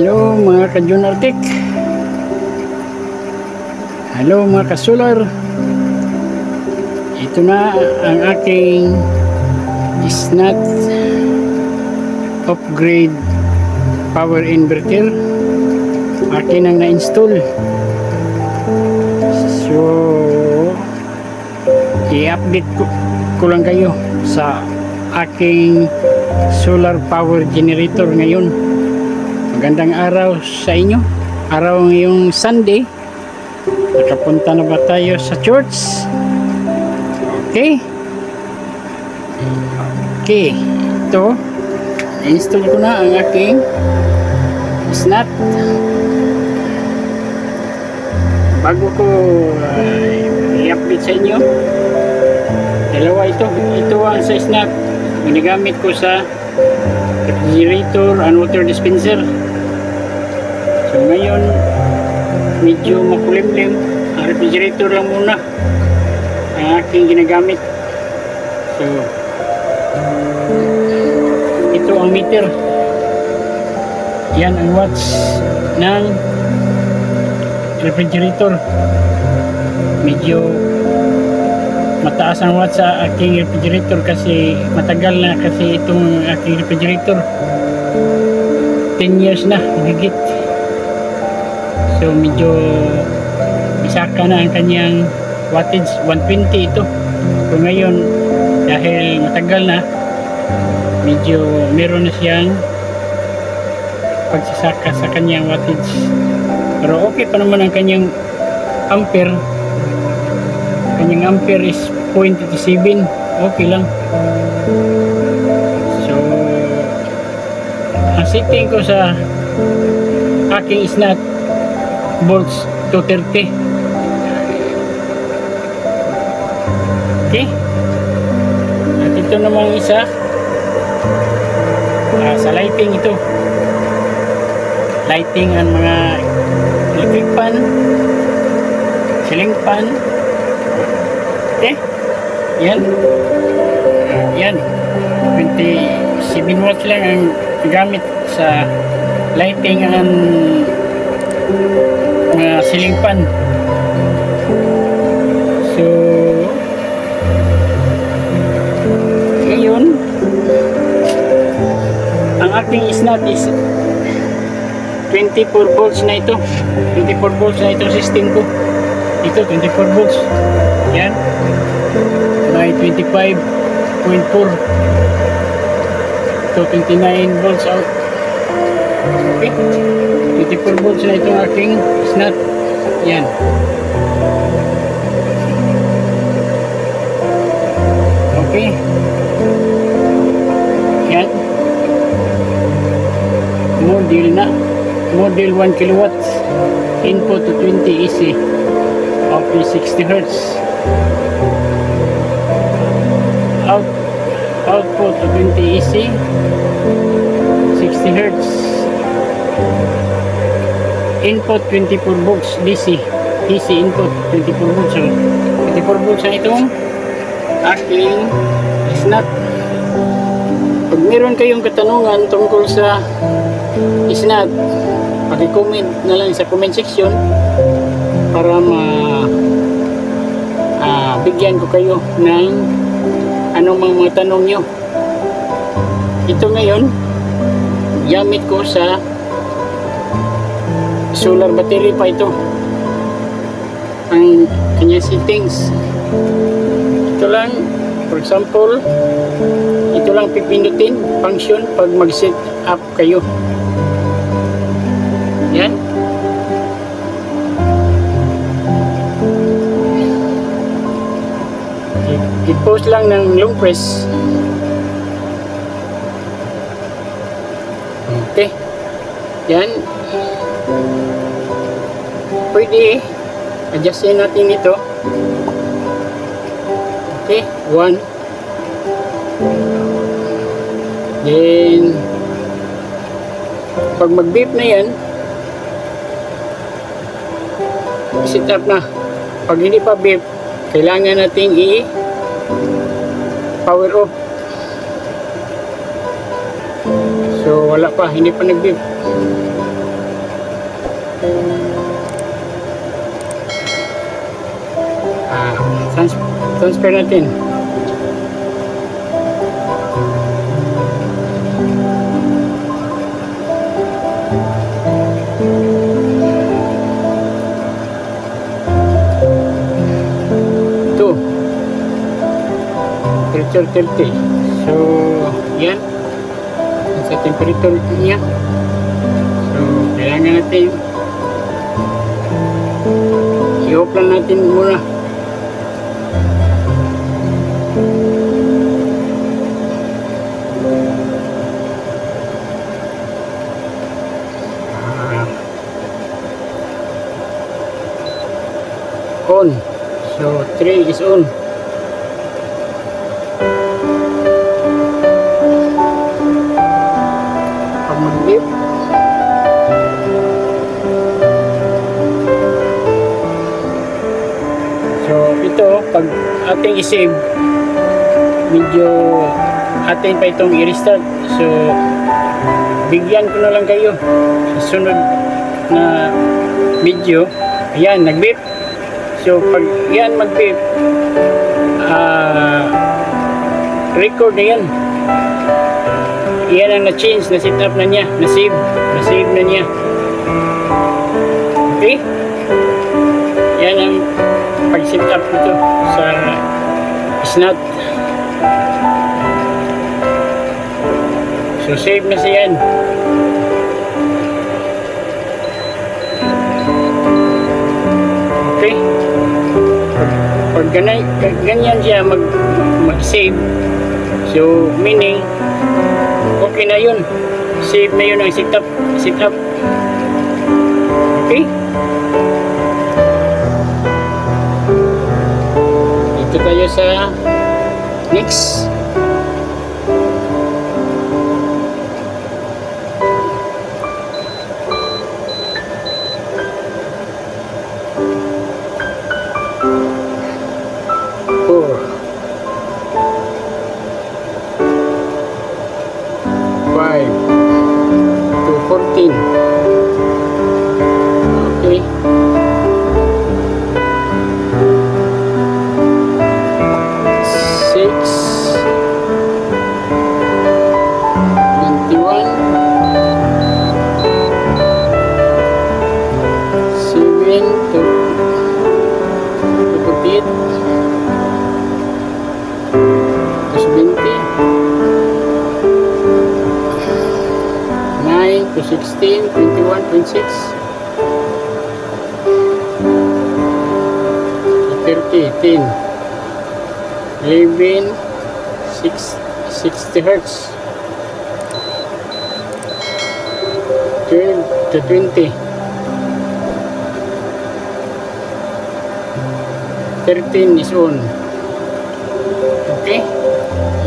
Hello mga ka-Junartic. Hello mga ka-solar. Ito na ang aking SNAT upgrade power inverter. Akin ang na-install. So i-update ko lang kayo sa aking solar power generator ngayon. Magandang araw sa inyo. Araw ngayong Sunday. Nakapunta na ba tayo sa church? Okay. Okay. Ito. Install ko na ang aking SNAT. Bago ko i-update sa inyo, dalawa ito. Ito ang sa SNAT. Ginagamit ko sa refrigerator and water dispenser. So ngayon medyo makulimlim. Ang refrigerator lang muna ang aking ginagamit. So ito ang meter. Yan ang watts ng refrigerator. Medyo mataas ang watts sa aking refrigerator kasi matagal na kasi itong aking refrigerator. 10 years na higit. So medyo isaka na ang kanyang wattage. 120 ito. So ngayon dahil matagal na, medyo meron na siyang pagsasaka sa kanyang wattage. Pero okay pa naman ang kanyang ampere. Kanyang ampere is 0.87. Okay lang. So ang setting ko sa aking SNAT volts 230. Okay. At ito namang isa sa lighting ito. Lighting ang mga electric fan, ceiling fan. Okay. Yan. Yan. 27 watts lang ang gamit sa lighting ang mga ceiling fan. So ngayon ang aking SNAT is 24 volts na ito. 24 volts na itong system ko. Ito 24 volts. Yan. May 25.4. Ito 29 volts out. Okay. 24 volts na itong aking SNAT. Yan. Okay. Yan. Model na. Model 1 kilowatts. Input to 20 AC. Up to 60 Hz. Output to 20 AC. 60 Hz. Input 24 volts DC. DC input 24 volts. So 24 volts na itong aking SNAT. Pag meron kayong katanungan tungkol sa SNAT, paki-comment na lang sa comment section para bigyan ko kayo ng anong mga tanong nyo. Ito ngayon gamit ko sa solar battery pa ito. Ang kanya settings, ito lang, for example, ito lang pipindutin function pag mag-set up kayo. Yan. I-post lang ng long press. Okay. Yan. Pwede adjustin natin ito. Okay. 1. Then pag mag-beep na yan, set up na. Pag hindi pa beep, kailangan nating power off. So wala pa, hindi pa nag-beep. Transfer natin. Ito. Temperature 30. So, yan. Sa temperature niya. So, kailangan natin i-off lang natin muna. On. So 3 is on. Pag mag-beep, so ito pag ating i-save, medyo atin pa itong i-restart. So bigyan ko na lang kayo sa sunod na video. Ayan, nag-beep. So pag yan mag-beep, record na yan. Yan ang na-change, na-setup na niya, na-save na niya. Okay? Yan ang pag-setup nito sa Snot. So save na siya yan. Okay? Pag ganyan siya mag-save, so meaning okay na yun, save na yun ang setup. Okay, dito tayo sa next. Okay. 16, 21, 26, 30, 10, 11, 60 hertz, 12 to 20, 13 is on. Okay,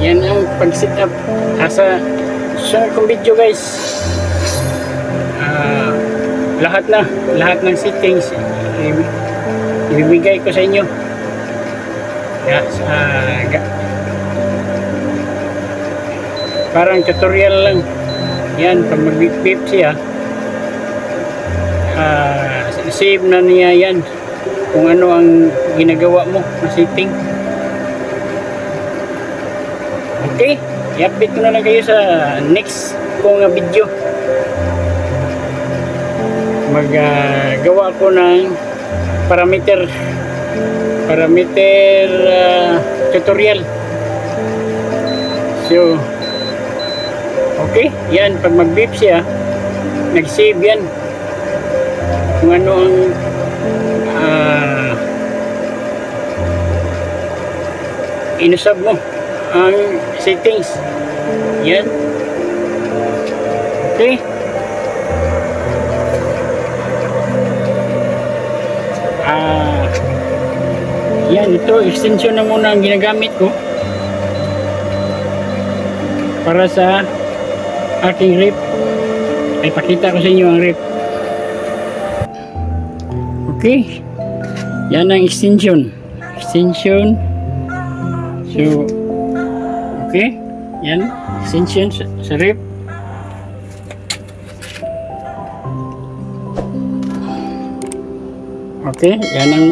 yan ang pag-set up. Asa sunod kong video guys, lahat ng settings ibibigay ko sa inyo. Parang tutorial lang yan. Pag mag-beep siya, save na niya yan kung ano ang ginagawa mo na setting. Okay, i-update ko na lang kayo sa next kong video. Maggawa ko ng parameter tutorial. So okay, yan. Pag mag-beep siya, nag-save yan kung ano ang inusab mo, ang settings. Yan. Okay. Yan, ito extension na muna ang ginagamit ko para sa aking rep. Ay pakita ko sa inyo ang rep. Okay, yan ang extension. So okay, yan extension sa rep. Okay, yan ang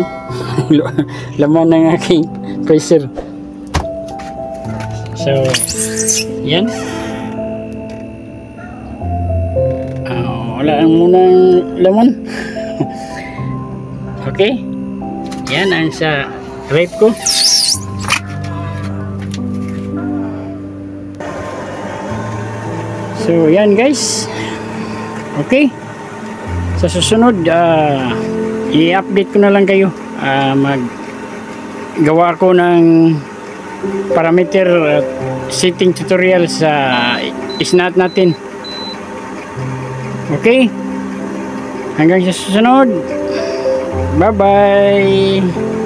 laman ng aking freezer. So, yan. Wala ang munang laman. Okay, yan ang sa rep ko. So, yan guys. Okay. Sa susunod, i-update ko na lang kayo. Gawa ko ng parameter setting tutorial sa isnat natin. Okay. Hanggang sa susunod. Bye-bye.